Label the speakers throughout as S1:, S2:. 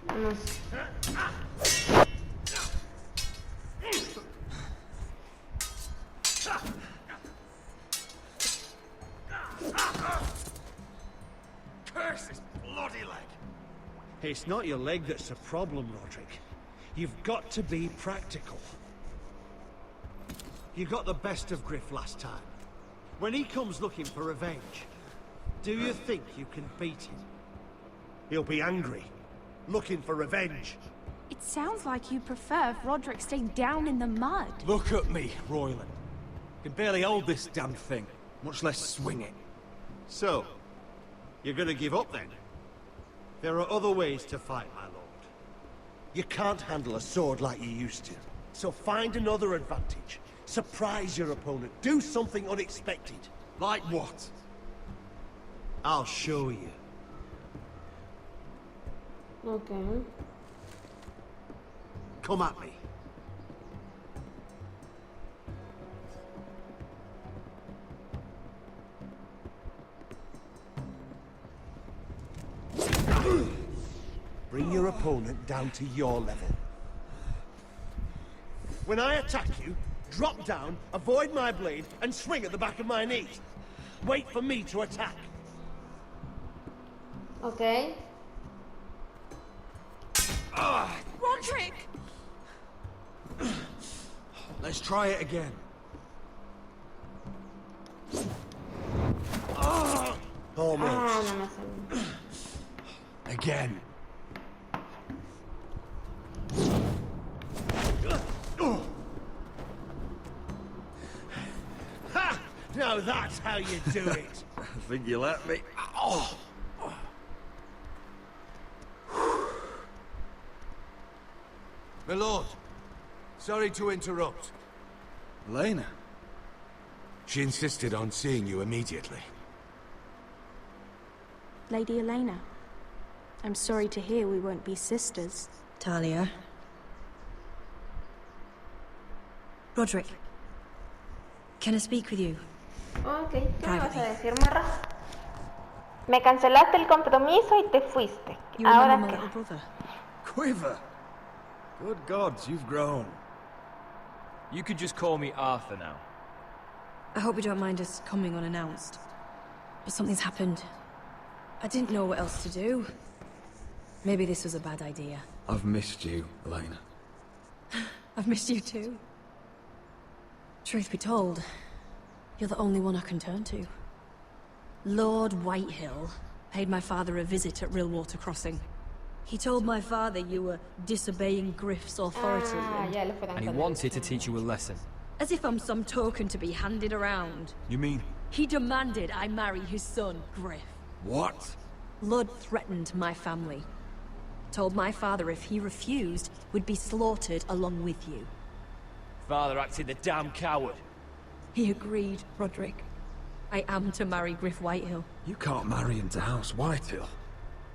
S1: Vamos.
S2: Curse his bloody leg!
S3: It's not your leg that's a problem, Roderick. You've got to be practical. You got the best of Griff last time. When he comes looking for revenge, do you think you can beat him? He'll be angry, looking for revenge.
S4: It sounds like you prefer if Roderick stayed down in the mud.
S2: Look at me, Royland. Can barely hold this damn thing, much less swing it.
S3: So, you're gonna give up then? There are other ways to fight, my lord. You can't handle a sword like you used to. So find another advantage. Surprise your opponent. Do something unexpected.
S2: Like what?
S3: I'll show you.
S1: Okay.
S3: Come at me. Bring your opponent down to your level. When I attack you, drop down, avoid my blade, and swing at the back of my knees. Wait for me to attack.
S1: Okay.
S4: Roderick!
S2: Let's try it again.
S3: Almost.
S1: Ah, no me salió.
S2: Again.
S3: Ha! Now that's how you do it.
S2: I think you let me. Oh.
S5: My lord, sorry to interrupt.
S2: Elena.
S5: She insisted on seeing you immediately.
S4: Lady Elena, I'm sorry to hear we won't be sisters.
S6: Talia. Roderick. Can I speak with you?
S1: Ok, ¿qué me vas a decir, morra? Me cancelaste el compromiso y te fuiste.
S6: You
S1: ¿Ahora
S6: remember my
S1: qué?
S6: little brother?
S2: Quiver. Good gods, you've grown.
S7: You could just call me Arthur now.
S6: I hope you don't mind us coming unannounced. But something's happened. I didn't know what else to do. Maybe this was a bad idea.
S2: I've missed you, Elena.
S6: I've missed you too. Truth be told, you're the only one I can turn to. Lord Whitehill paid my father a visit at Rillwater Crossing. He told my father you were disobeying Griff's authority.
S1: Ah, ya lo fueron
S7: And he
S1: con
S7: wanted to teach you a lesson.
S6: As if I'm some token to be handed around.
S2: You mean...
S6: He demanded I marry his son, Griff.
S2: what?
S6: Lud threatened my family. Told my father if he refused, would be slaughtered along with you.
S7: Father acted the damn coward.
S6: He agreed, Roderick. I am to marry Griff Whitehill.
S2: You can't marry into House Whitehill.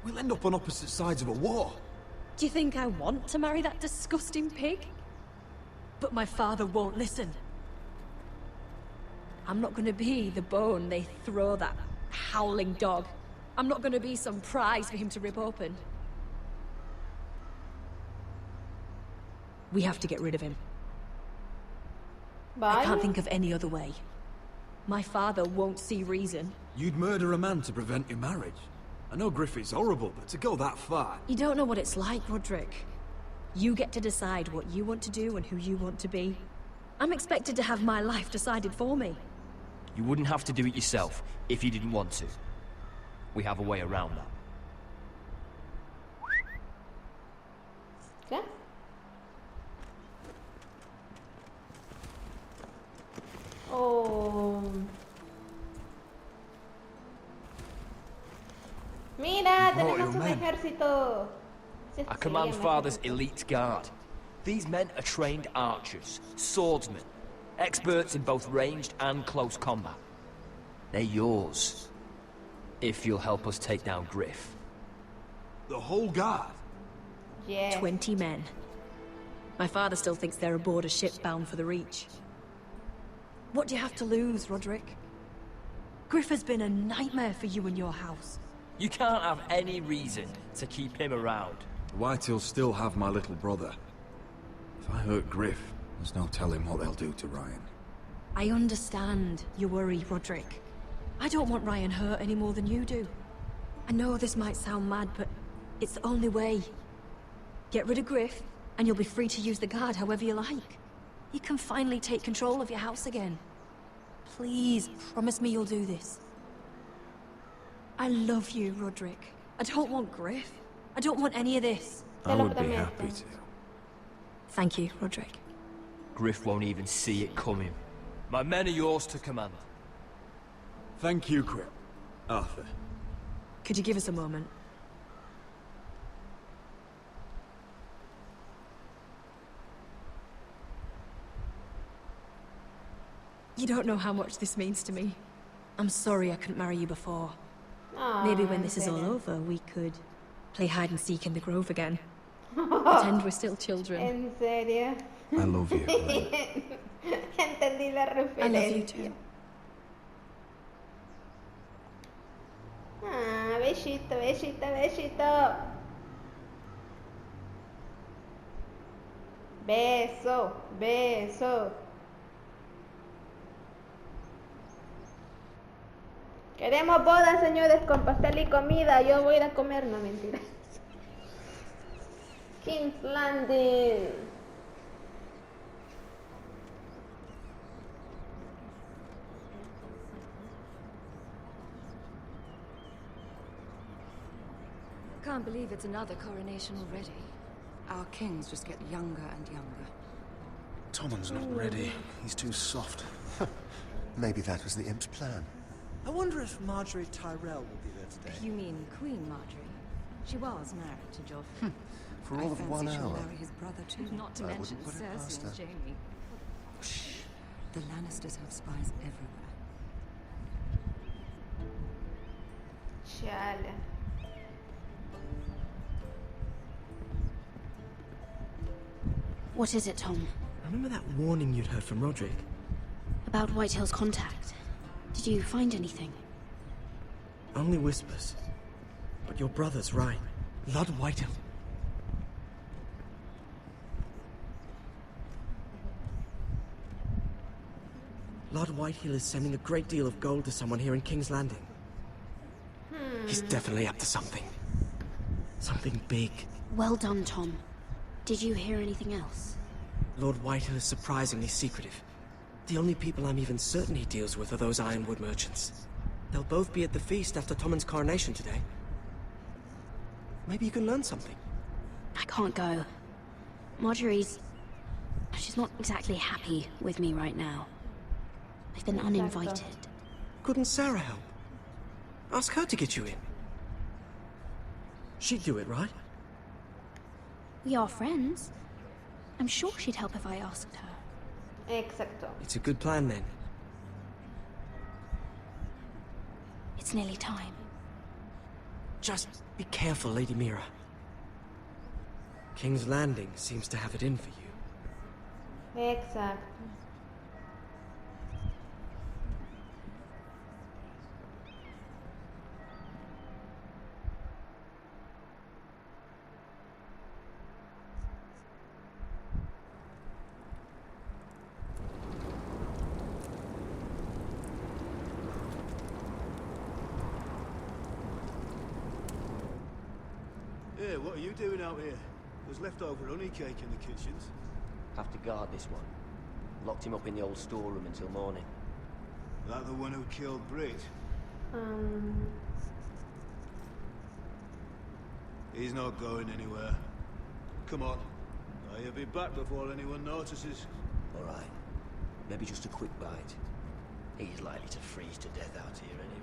S2: We'll end up on opposite sides of a war.
S6: Do you think I want to marry that disgusting pig? But my father won't listen. I'm not gonna be the bone they throw that howling dog. I'm not gonna be some prize for him to rip open. We have to get rid of him. I can't
S1: Bye.
S6: think of any other way. My father won't see reason.
S2: You'd murder a man to prevent your marriage. I know Griffith's horrible, but to go that far...
S6: You don't know what it's like, Roderick. You get to decide what you want to do and who you want to be. I'm expected to have my life decided for me.
S7: You wouldn't have to do it yourself if you didn't want to. We have a way around that.
S1: ¿Qué? Oh. Mira, tenemos un
S2: men.
S1: ejército. Sí,
S7: I
S1: se
S7: command
S1: llama
S7: Father's
S1: ejército.
S7: elite guard. These men are trained archers, swordsmen, experts in both ranged and close combat. They're yours, if you'll help us take down Griff.
S2: The whole guard?
S1: Yes.
S6: 20 men. My father still thinks they're aboard a ship bound for the Reach. What do you have to lose, Roderick? Griff has been a nightmare for you and your house.
S7: You can't have any reason to keep him around.
S5: The Whitehills still have my little brother. If I hurt Griff, there's no telling what they'll do to Ryan.
S6: I understand your worry, Roderick. I don't want Ryan hurt any more than you do. I know this might sound mad, but it's the only way. Get rid of Griff, and you'll be free to use the guard however you like. You can finally take control of your house again. Please, promise me you'll do this. I love you, Roderick. I don't want Griff. I don't want any of this.
S5: I would be happy to.
S6: Thank you, Roderick.
S7: Griff won't even see it coming. My men are yours to command.
S5: Thank you, Crip. Arthur.
S6: Could you give us a moment? You don't know how much this means to me. I'm sorry I couldn't marry you before. Maybe when this is all over, we could play hide and seek in the grove again. Pretend we're still children.
S1: ¿En serio?
S5: I love you, Helena.
S1: Entendí la referencia.
S6: I love you too.
S1: Ah, besito, besito, besito. Beso, beso. Queremos bodas, señores, con pastel y comida. Yo voy a ir a comer, no mentira. King's Landing.
S8: Can't believe it's another coronation already. Our kings just get younger and younger.
S9: Tommen's not ready. He's too soft.
S3: Maybe that was the imp's plan.
S10: I wonder if Marjorie Tyrell will be there today.
S8: You mean Queen Marjorie? She was married to Joffrey.
S3: For all of 1
S8: she'll
S3: hour.
S8: marry his brother too. Not to
S3: I
S8: mention
S3: wouldn't put it past
S8: Cersei and
S3: her.
S8: Jaime. Shh. The Lannisters have spies everywhere.
S1: Chale.
S4: What is it, Tom?
S10: Remember that warning you'd heard from Roderick?
S4: About Whitehill's contact. Did you find anything?
S10: Only whispers. But your brother's right. Lord Whitehill. Lord Whitehill is sending a great deal of gold to someone here in King's Landing. He's definitely up to something. Something big.
S4: Well done, Tom. Did you hear anything else?
S10: Lord Whitehill is surprisingly secretive. The only people I'm even certain he deals with are those ironwood merchants. They'll both be at the feast after Tommen's coronation today. Maybe you can learn something.
S4: I can't go. She's not exactly happy with me right now. I've been uninvited.
S10: Couldn't Sarah help? Ask her to get you in. She'd do it, right?
S4: We are friends. I'm sure she'd help if I asked her.
S1: Exacto.
S10: It's a good plan, then.
S4: It's nearly time.
S10: Just be careful, Lady Mira. King's Landing seems to have it in for you.
S1: Exacto.
S9: Yeah, what are you doing out here? There's leftover honey cake in the kitchens.
S11: Have to guard this one. Locked him up in the old storeroom until morning.
S9: That the one who killed Brit? He's not going anywhere. Come on. He'll be back before anyone notices.
S11: All right. Maybe just a quick bite. He's likely to freeze to death out here anyway.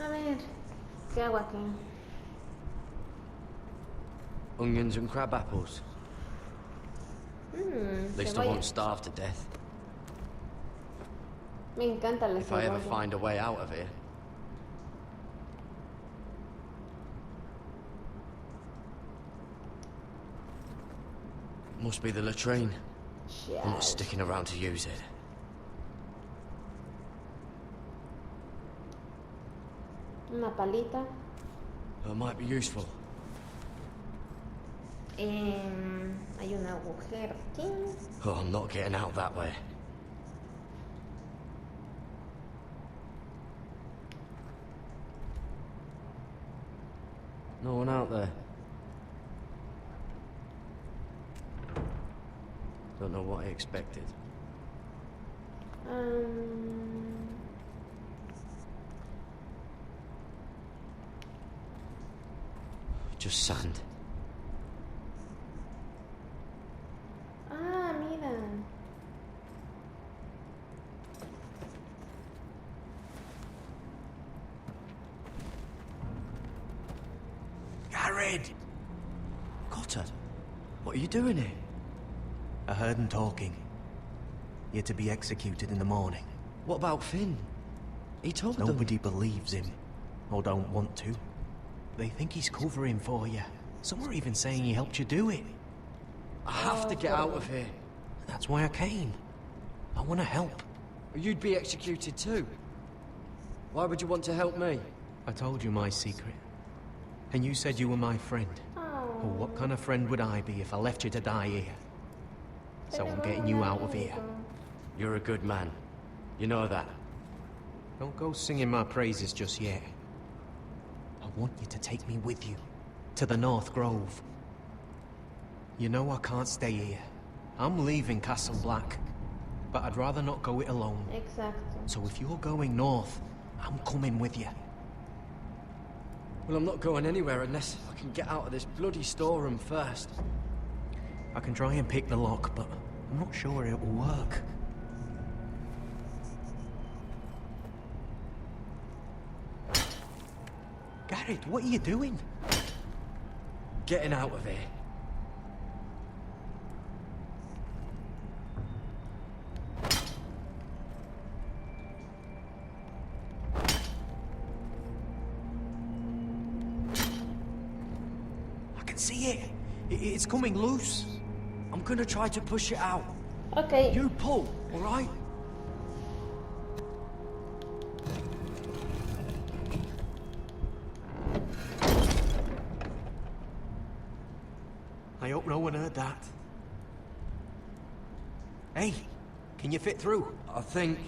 S1: A ver, ¿qué hago aquí?
S11: Onions and crab apples. At least I
S1: Cebolla.
S11: won't starve to death.
S1: Me encanta la
S11: If I ever
S1: cebolla.
S11: find a way out of here. Must be the latrine.
S1: Ya.
S11: I'm not sticking around to use it.
S1: Una palita.
S11: It might be useful.
S1: Hay un agujero aquí.
S11: Oh, I'm not getting out that way. No one out there. Don't know what I expected. Just sand.
S1: Ah, mira.
S10: Garrett!
S11: Cotter, what are you doing here?
S10: I heard him talking. You're to be executed in the morning.
S11: What about Finn? He told them.
S10: Nobody believes him. Or don't want to. They think he's covering for you. Some are even saying he helped you do it.
S11: I have to get out of here.
S10: That's why I came. I want to help.
S11: You'd be executed too. Why would you want to help me?
S10: I told you my secret. And you said you were my friend. Well, what kind of friend would I be if I left you to die here? So I'm getting you out of here.
S11: You're a good man. You know that.
S10: Don't go singing my praises just yet. I want you to take me with you. To the North Grove. You know I can't stay here. I'm leaving Castle Black. But I'd rather not go it alone.
S1: Exacto.
S10: So if you're going north, I'm coming with you.
S11: Well, I'm not going anywhere unless I can get out of this bloody storeroom first.
S10: I can try and pick the lock, but I'm not sure it will work. Garrett, what are you doing?
S11: Getting out of here.
S10: I can see it. It's coming loose.
S11: I'm gonna try to push it out.
S1: Okay.
S11: You pull, all right?
S10: I hope no one heard that. Hey, can you fit through?
S11: I think.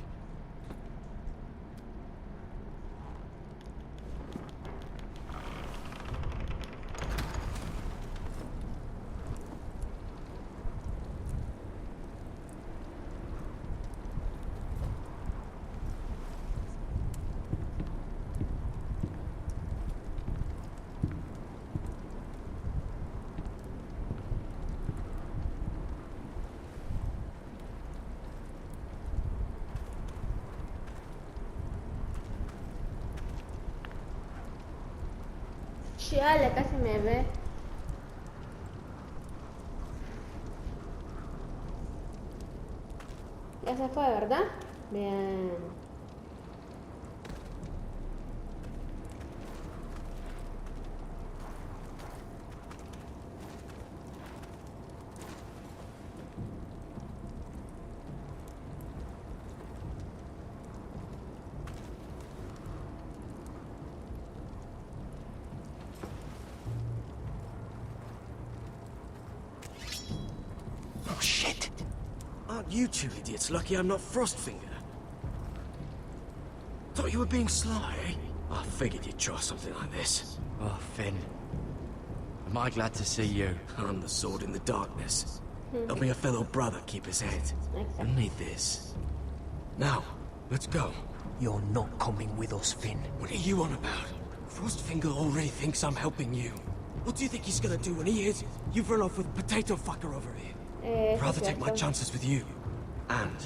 S1: Chale, casi me ve. Ya se fue, ¿verdad? Bien.
S10: Oh, shit! Aren't you two idiots lucky I'm not Frostfinger? Thought you were being sly, eh? I figured you'd try something like this.
S11: Oh, Finn. Am I glad to see you?
S10: I'm the sword in the darkness. Help me a fellow brother keep his head. You'll need this. Now, let's go. You're not coming with us, Finn. What are you on about? Frostfinger already thinks I'm helping you. What do you think he's gonna do when he hears you've run off with Potato Fucker over here? I'd rather take my chances with you. And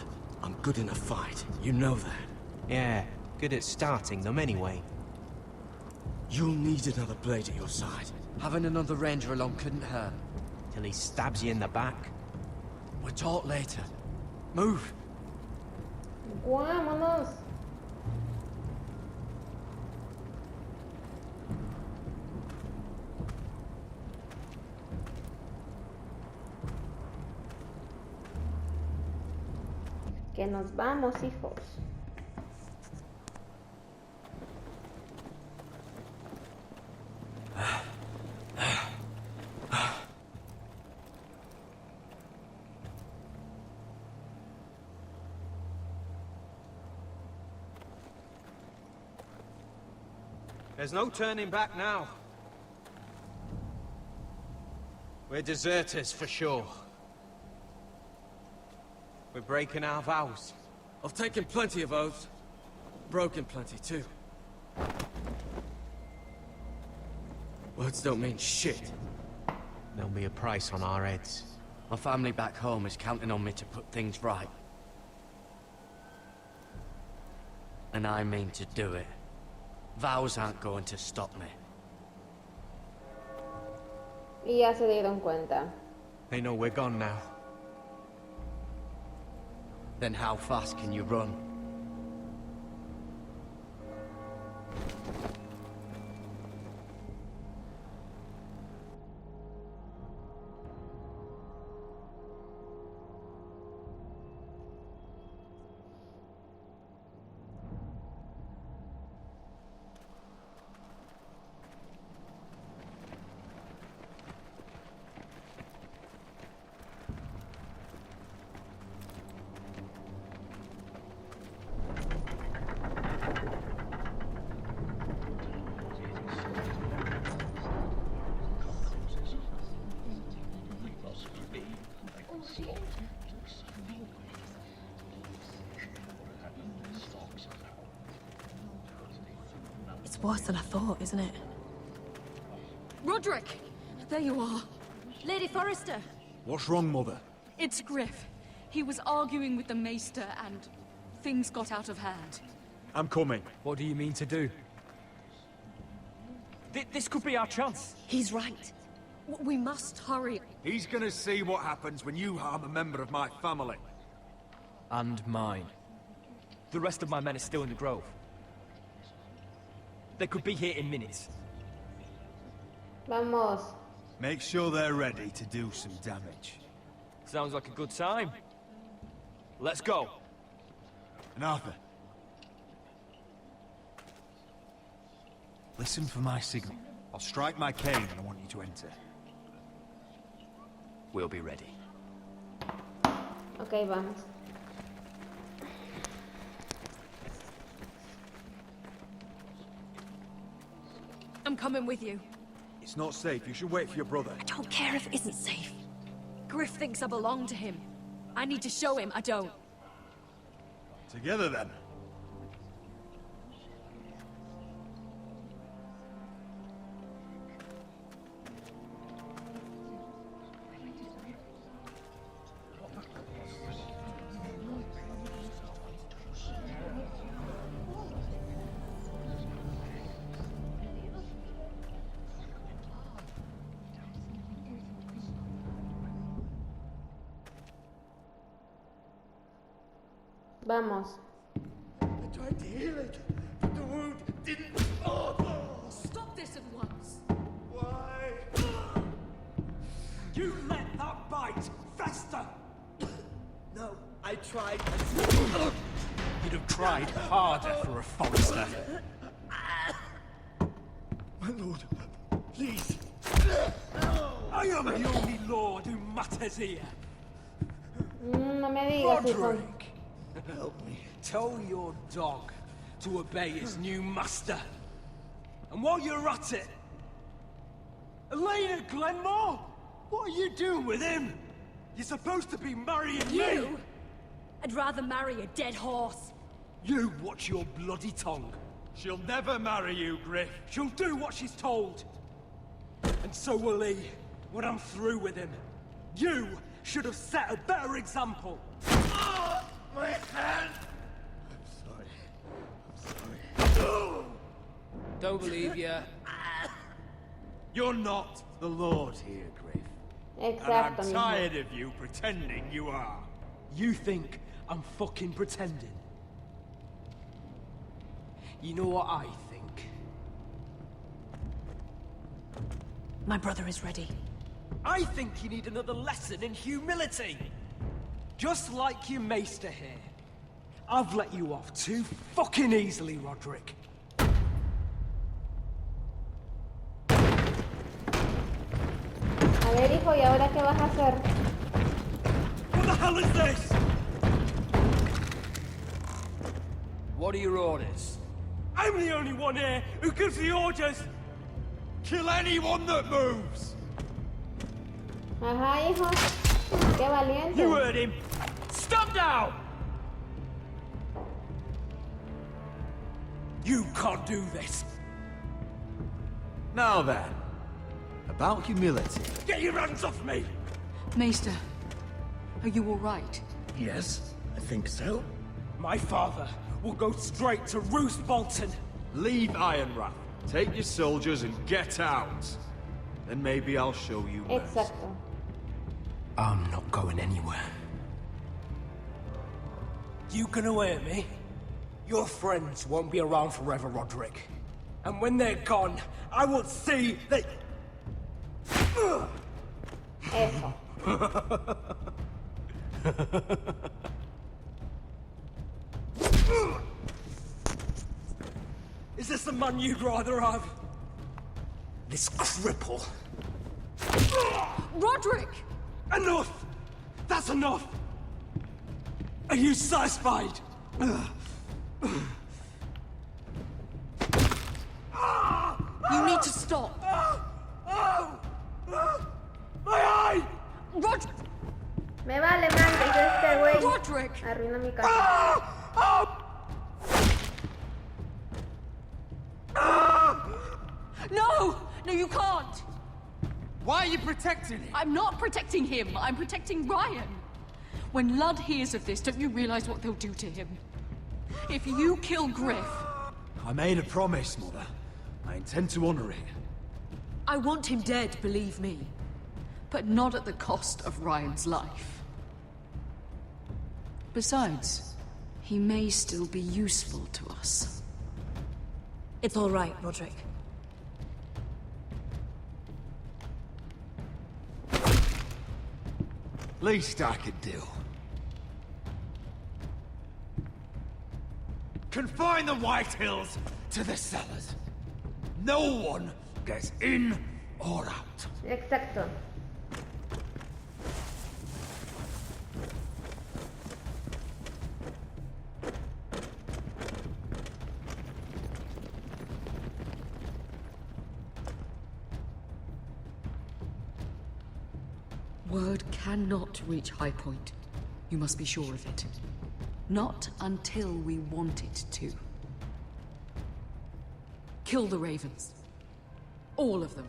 S10: I'm good in a fight. You know that. Yeah, good at starting them anyway. You'll need another blade at your side.
S11: Having another ranger along couldn't hurt.
S10: Till he stabs you in the back.
S11: We'll talk later. Move.
S1: Vámonos. que nos vamos, hijos.
S12: There's no turning back now. We're deserters for sure. We're breaking our vows.
S10: I've taken plenty of oaths. Broken plenty, too. Words don't mean shit.
S12: There'll be a price on our heads.
S13: My family back home is counting on me to put things right. And I mean to do it. Vows aren't going to stop me.
S1: Y ya se dieron cuenta.
S12: They know we're gone now.
S13: Then how fast can you run?
S6: It's worse than I thought, isn't it? Roderick! There you are.
S14: Lady Forrester!
S2: What's wrong, Mother?
S14: It's Griff. He was arguing with the Maester and things got out of hand.
S2: I'm coming.
S7: What do you mean to do? This could be our chance.
S6: He's right. We must hurry.
S5: He's gonna see what happens when you harm a member of my family.
S7: And mine. The rest of my men are still in the grove. They could be here in minutes.
S1: Vamos.
S9: Make sure they're ready to do some damage.
S7: Sounds like a good time. Let's go.
S9: And Arthur. Listen for my signal. I'll strike my cane and I want you to enter.
S7: We'll be ready.
S1: Ok, vamos.
S6: I'm coming with you.
S5: It's not safe. You should wait for your brother.
S6: I don't care if it isn't safe. Griff thinks I belong to him. I need to show him I don't.
S9: Together then.
S1: Vamos.
S3: I tried to heal it, but the wound didn't.
S6: Stop this at once.
S3: Why?
S12: You let that bite fester!
S3: No, I tried.
S12: You'd have tried harder for a Forrester.
S3: My lord, please.
S12: I am the only lord who matters here.
S1: No me digas, hijo.
S12: Roderick, help me. Tell your dog to obey his new master. And while you're at it, Elena Glenmore, what are you doing with him? You're supposed to be marrying me.
S6: You? I'd rather marry a dead horse.
S12: You watch your bloody tongue.
S5: She'll never marry you, Griff.
S12: She'll do what she's told. And so will he, when I'm through with him. You should have set a better example.
S3: My hand! I'm sorry.
S12: Don't believe you.
S5: You're not the Lord here, Griff.
S1: Exacto,
S5: And I'm
S1: mijo.
S5: tired of you pretending you are.
S12: You think I'm fucking pretending? You know what I think?
S6: My brother is ready.
S12: I think you need another lesson in humility. Just like your maester here. I've let you off too fucking easily, Roderick.
S1: A ver, hijo, ¿y ahora qué vas a hacer?
S12: What the hell is this?
S7: What are your orders?
S12: I'm the only one here who gives the orders.
S2: Kill anyone that moves!
S1: Ajá, hijo. Qué valiente.
S12: You heard him. Stop now! You can't do this.
S5: Now then, about humility.
S12: Get your hands off me!
S14: Maester, are you all right?
S3: Yes, I think so.
S12: My father will go straight to Roose Bolton.
S5: Leave Ironrath. Take your soldiers and get out. Then maybe I'll show you mercy.
S1: Exacto.
S10: I'm not going anywhere.
S12: You gonna hear me? Your friends won't be around forever, Roderick. And when they're gone, I will see that...
S1: Eso.
S12: Is this the man you'd rather have? This cripple.
S14: Roderick!
S12: Enough! That's enough! Are you satisfied?
S14: You need to stop.
S12: My eye!
S14: Roderick!
S1: Me vale, man, que es este güey.
S14: Roderick!
S1: Arruina mi casa.
S14: No! No, you can't!
S2: Why are you protecting him?
S14: I'm not protecting him. I'm protecting Ryan. When Ludd hears of this, don't you realize what they'll do to him? If you kill Griff...
S5: I made a promise, Mother. I intend to honor it.
S14: I want him dead, believe me. But not at the cost of Ryan's life. Besides, he may still be useful to us.
S6: It's all right, Roderick.
S5: Least I could do.
S2: Confine the White Hills to the cellars. No one gets in or out.
S1: Exacto.
S14: Word cannot reach High Point. You must be sure of it. Not until we want it to. Kill the ravens. All of them.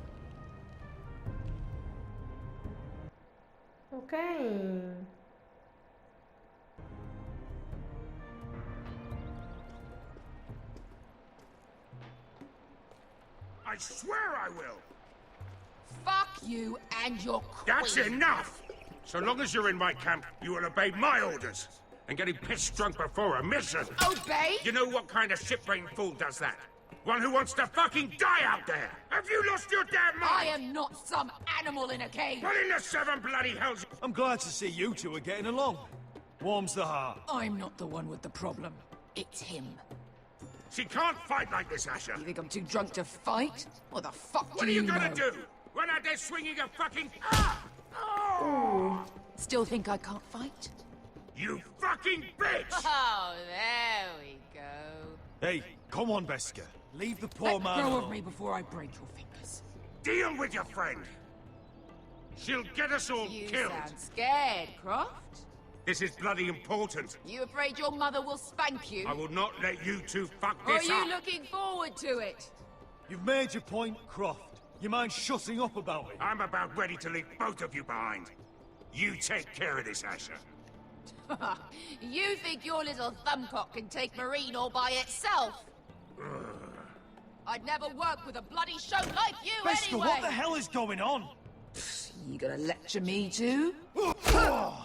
S1: Okay.
S15: I swear I will!
S16: Fuck you and your queen.
S15: That's enough! So long as you're in my camp, you will obey my orders. And getting pissed drunk before a mission.
S16: Obey?
S15: You know what kind of ship-brained fool does that? One who wants to fucking die out there! Have you lost your damn mind?
S16: I am not some animal in a cage.
S15: What in the seven bloody hells?
S2: I'm glad to see you two are getting along. Warms the heart.
S16: I'm not the one with the problem. It's him.
S15: She can't fight like this, Asher.
S16: You think I'm too drunk to fight? What the fuck
S15: What
S16: do
S15: are you
S16: know?
S15: gonna do? Run out there swinging a fucking...
S16: Still think I can't fight?
S15: You fucking bitch!
S16: Oh, there we go.
S2: Hey, come on, Beska. Leave the poor
S16: Let
S2: man
S16: go
S2: alone.
S16: of me before I break your fingers.
S15: Deal with your friend. She'll get us all
S16: You
S15: killed.
S16: sound scared, Croft.
S15: This is bloody important.
S16: You afraid your mother will spank you?
S15: I will not let you two fuck
S16: Or are
S15: this
S16: you
S15: up.
S16: looking forward to it?
S2: You've made your point, Croft. You mind shutting up about it?
S15: I'm about ready to leave both of you behind. You take care of this, Asher.
S16: You think your little thumbcock can take Marine all by itself? I'd never work with a bloody show like you
S2: Beska,
S16: anyway!
S2: what the hell is going on?
S16: You gonna lecture me too?
S2: Fuck!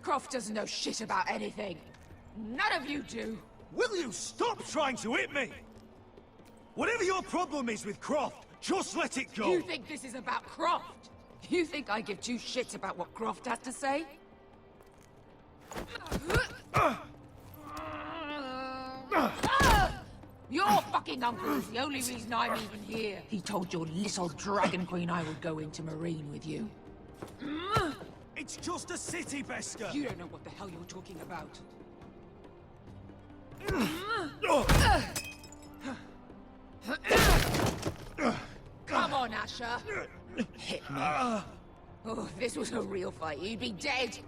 S16: Croft doesn't know shit about anything. None of you do.
S2: Will you stop trying to hit me? Whatever your problem is with Croft, just let it go.
S16: You think this is about Croft? You think I give two shits about what Croft has to say? Your fucking uncle is the only reason I'm even here. He told your little dragon queen I would go into Marine with you.
S12: It's just a city, Beska.
S16: You don't know what the hell you're talking about. Come on, Asher. Hit me. Oh, if this was a real fight, you'd be dead.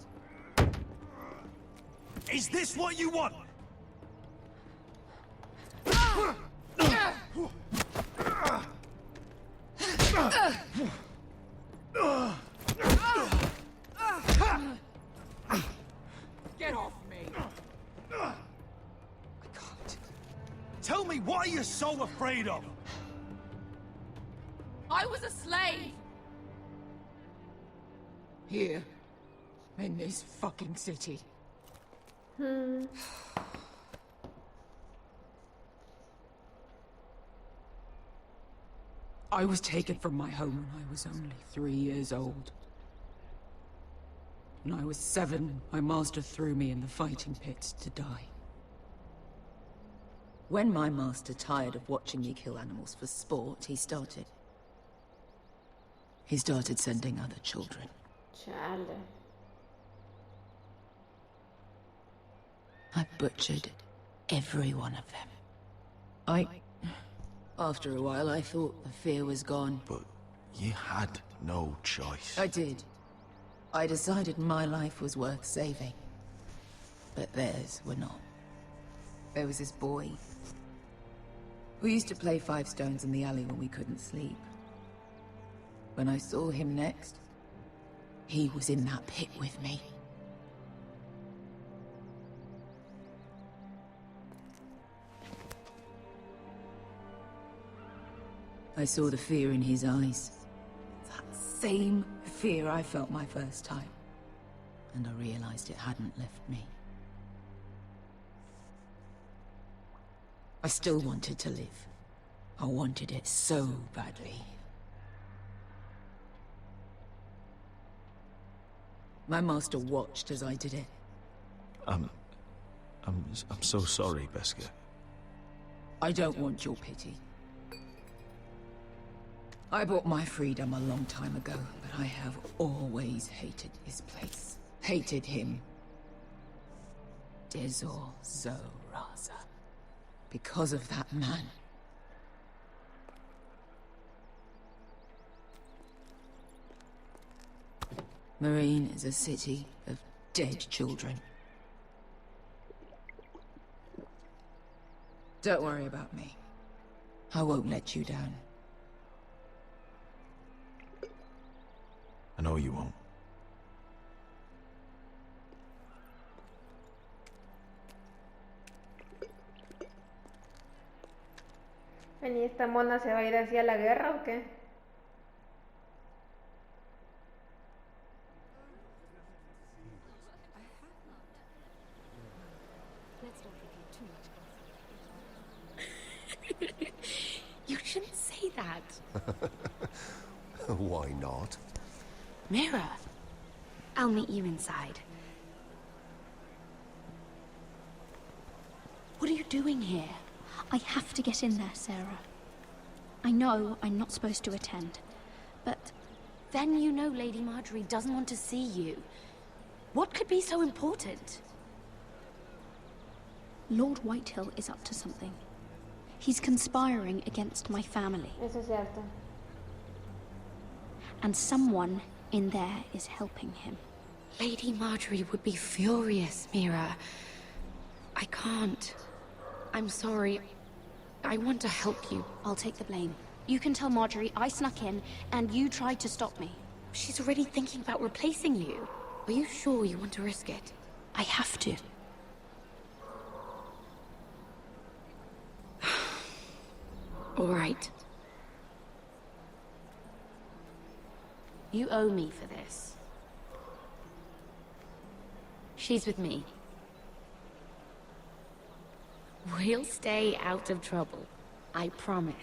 S12: Is this what you want?
S16: Get off me.
S12: I can't. Tell me, what are you so afraid of?
S16: I was a slave. Here. In this fucking city. I was taken from my home when I was only 3 years old. When I was 7, my master threw me in the fighting pits to die. When my master tired of watching me kill animals for sport, he started sending other children.
S1: Chale.
S16: I butchered every one of them. After a while, I thought the fear was gone.
S17: But you had no choice.
S16: I did. I decided my life was worth saving. But theirs were not. There was this boy. We used to play 5 stones in the alley when we couldn't sleep. When I saw him next, he was in that pit with me. I saw the fear in his eyes. That same fear I felt my first time. And I realized it hadn't left me. I still wanted to live. I wanted it so badly. My master watched as I did it.
S17: I'm so sorry, Beska.
S16: I don't want your pity. I bought my freedom a long time ago, but I have always hated this place. Hated him. Dezor Zoraza. Because of that man. Marine is a city of dead children. Don't worry about me. I won't let you down.
S17: I know you won't.
S1: ¿Y esta mona se va a ir hacia la guerra o qué?
S18: You shouldn't say that.
S19: Why not?
S18: Mira, I'll meet you inside. What are you doing here?
S4: I have to get in there, Sarah. I know I'm not supposed to attend, but...
S18: Then you know Lady Marjorie doesn't want to see you. What could be so important?
S4: Lord Whitehill is up to something. He's conspiring against my family.
S1: Eso es cierto.
S4: And someone in there is helping him.
S18: Lady Marjorie would be furious, Mira. I can't. I'm sorry. I want to help you.
S4: I'll take the blame. You can tell Marjorie I snuck in, and you tried to stop me.
S18: She's already thinking about replacing you. Are you sure you want to risk it?
S4: I have to.
S18: All right. You owe me for this. She's with me. We'll stay out of trouble. I promise.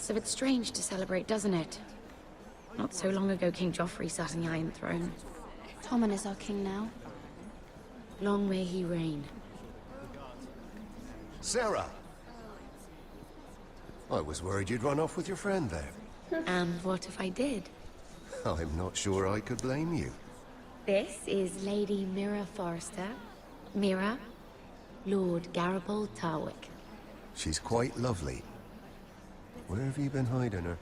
S18: So it's strange to celebrate, doesn't it? Not so long ago, King Joffrey sat on the Iron Throne.
S4: Tommen is our king now.
S18: Long may he reign.
S19: Sarah! I was worried you'd run off with your friend there.
S18: And what if I did?
S19: I'm not sure I could blame you.
S18: This is Lady Mira Forrester. Mira, Lord Garibald Tarwick.
S19: She's quite lovely. Where have you been hiding her?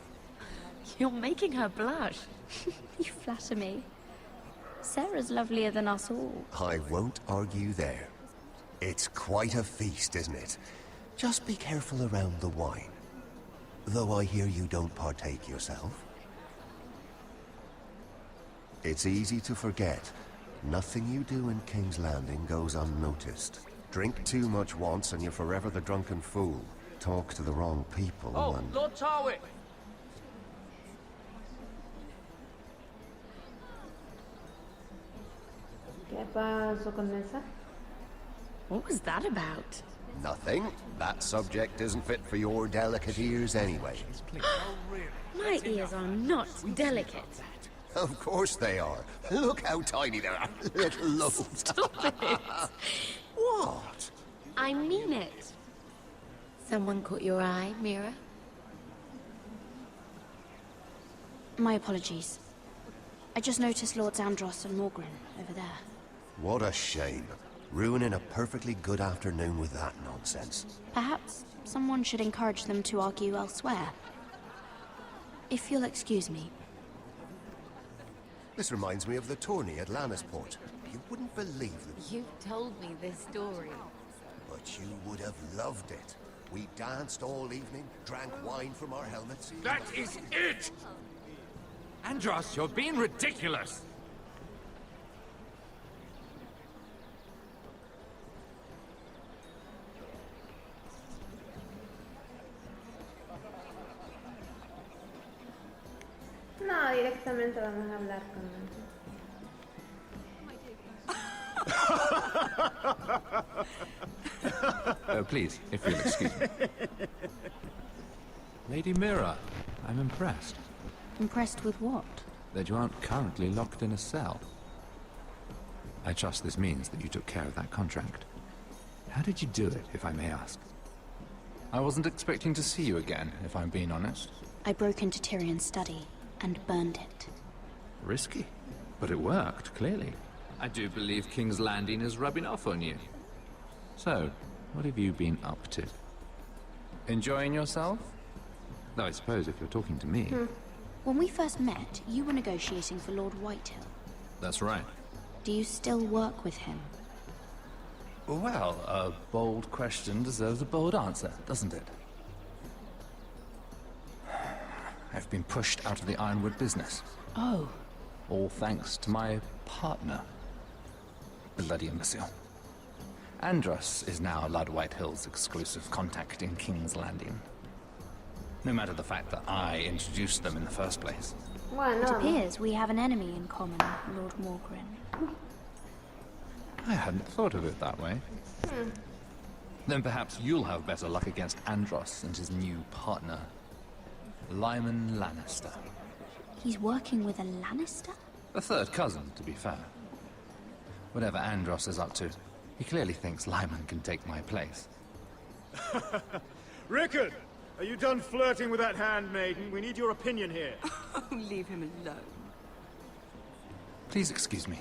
S18: You're making her blush.
S4: You flatter me. Sarah's lovelier than us all.
S19: I won't argue there. It's quite a feast, isn't it? Just be careful around the wine. Though I hear you don't partake yourself. It's easy to forget. Nothing you do in King's Landing goes unnoticed. Drink too much once and you're forever the drunken fool. Talk to the wrong people and...
S7: Lord Tarwick!
S1: ¿Qué pasó con esa?
S18: What was that about?
S19: Nothing. That subject isn't fit for your delicate ears anyway.
S18: My ears are not delicate.
S19: Of course they are. Look how tiny they are. Little lobes.
S18: Stop it.
S19: What?
S18: I mean it. Someone caught your eye, Mira?
S4: My apologies. I just noticed Lords Andros and Morgren over there.
S19: What a shame. Ruining a perfectly good afternoon with that nonsense.
S4: Perhaps someone should encourage them to argue elsewhere. If you'll excuse me.
S19: This reminds me of the tourney at Lannisport. You wouldn't believe it.
S18: You've told me this story.
S19: But you would have loved it. We danced all evening, drank wine from our helmets.
S15: That is it!
S5: Andros, you're being ridiculous!
S1: No, directamente vamos a hablar con él.
S20: Please, if you'll excuse me. Lady Mira, I'm impressed.
S4: Impressed with what?
S20: That you aren't currently locked in a cell. I trust this means that you took care of that contract. How did you do it, if I may ask? I wasn't expecting to see you again, if I'm being honest.
S4: I broke into Tyrion's study and burned it.
S20: Risky, but it worked, clearly. I do believe King's Landing is rubbing off on you. So, what have you been up to? Enjoying yourself? Though I suppose if you're talking to me...
S4: When we first met, you were negotiating for Lord Whitehill.
S20: That's right.
S4: Do you still work with him?
S20: Well, a bold question deserves a bold answer, doesn't it? I've been pushed out of the Ironwood business.
S4: Oh.
S20: All thanks to my partner. Bloody imbecile. Andros is now Lord Whitehill's exclusive contact in King's Landing. No matter the fact that I introduced them in the first place.
S4: It appears we have an enemy in common, Lord Morgren.
S20: I hadn't thought of it that way. Then perhaps you'll have better luck against Andros and his new partner, Lyman Lannister.
S4: He's working with a Lannister?
S20: A third cousin, to be fair. Whatever Andros is up to, he clearly thinks Lyman can take my place.
S5: Rickard! Are you done flirting with that handmaiden? We need your opinion here.
S8: Leave him alone.
S20: Please excuse me.